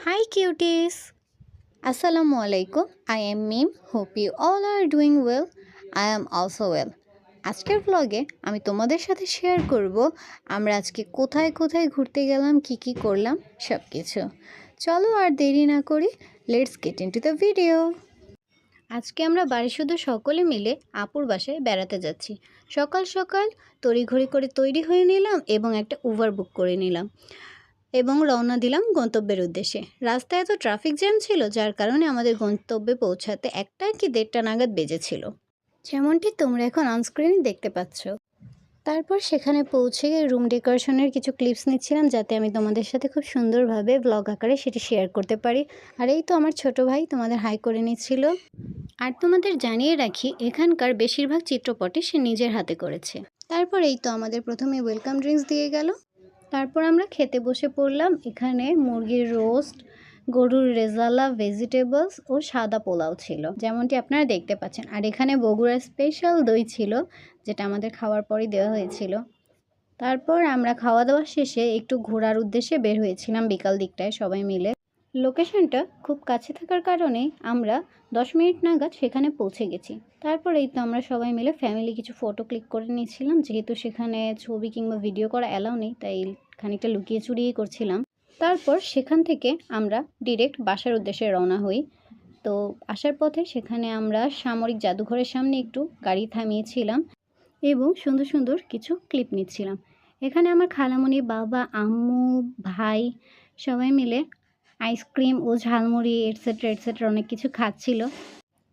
Hi cuties! Assalamu alaikum. I am Mim. Hope you all are doing well. I am also well. আজকের ব্লগে আমি তোমাদের সাথে share করব আমরা আজকে কোথায় কোথায় ঘুরতে গেলাম কি করলাম সব কিছু। চলো আর দেরি না করি, let's get into the video. আজকে আমরা বাড়ির শুধু সকলে মিলে আপুর বাসায় বেড়াতে যাচ্ছি। সকাল সকাল তড়িঘড়ি করে তৈরি হয়ে নিলাম এবং একটা উবার বুক করে নিলাম এবং রওনা দিলাম গন্তব্যের উদ্দেশ্যে। রাস্তায় এত ট্রাফিক জ্যাম ছিল যার কারণে আমাদের গন্তব্যে পৌঁছাতে 1টা কি 1:30টা নাগাদ বেজেছিল, যেমনটি তোমরা এখন অনস্ক্রিনে দেখতে পাচ্ছ। তারপর সেখানে পৌঁছে রুম ডেকোরেশনের কিছু ক্লিপস নিচ্ছিলাম যাতে আমি তোমাদের সাথে খুব সুন্দরভাবে ব্লগ আকারে সেটি শেয়ার করতে পারি। আর এই তো আমার ছোট ভাই তোমাদের হাই করে নিচ্ছিল। আর তোমাদের জানিয়ে রাখি এখানকার বেশিরভাগ চিত্রপটে সে নিজের হাতে করেছে। তারপর এই তো আমাদের প্রথমে ওয়েলকাম ড্রিঙ্কস দিয়ে গেল। তারপর আমরা খেতে বসে পড়লাম। এখানে মুরগির রোস্ট, গরুর রেজালা, ভেজিটেবলস ও সাদা পোলাও ছিল, যেমনটি আপনারা দেখতে পাচ্ছেন। আর এখানে বগুড়ার স্পেশাল দই ছিল, যেটা আমাদের খাওয়ার পরই দেওয়া হয়েছিল। তারপর আমরা খাওয়া দাওয়া শেষে একটু ঘোরার উদ্দেশ্যে বের হয়েছিলাম বিকাল দিকটায় সবাই মিলে। লোকেশনটা খুব কাছে থাকার কারণে আমরা 10 মিনিট নাগাদ সেখানে পৌঁছে গেছি। তারপর এই তো আমরা সবাই মিলে ফ্যামিলি কিছু ফটো ক্লিক করে নিয়েছিলাম, যেহেতু সেখানে ছবি কিংবা ভিডিও করা অ্যালাউ নেই, তাই খানিকটা লুকিয়ে চুরিয়ে করছিলাম। তারপর সেখান থেকে আমরা ডিরেক্ট বাসার উদ্দেশ্যে রওনা হই। তো আসার পথে সেখানে আমরা সামরিক জাদুঘরের সামনে একটু গাড়ি থামিয়েছিলাম এবং সুন্দর সুন্দর কিছু ক্লিপ নিচ্ছিলাম। এখানে আমার খালামণি, বাবা, আম্মু, ভাই সবাই মিলে আইসক্রিম ও ঝালমুড়ি এটসেট্রা অনেক কিছু খাচ্ছিল।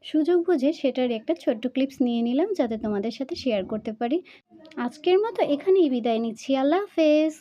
সুযোগ বুঝে সেটার একটা ছোট্ট ক্লিপস নিয়ে নিলাম যাতে তোমাদের সাথে শেয়ার করতে পারি। আজকের মতো এখানেই বিদায় নিচ্ছি। আল্লাহ হাফেজ।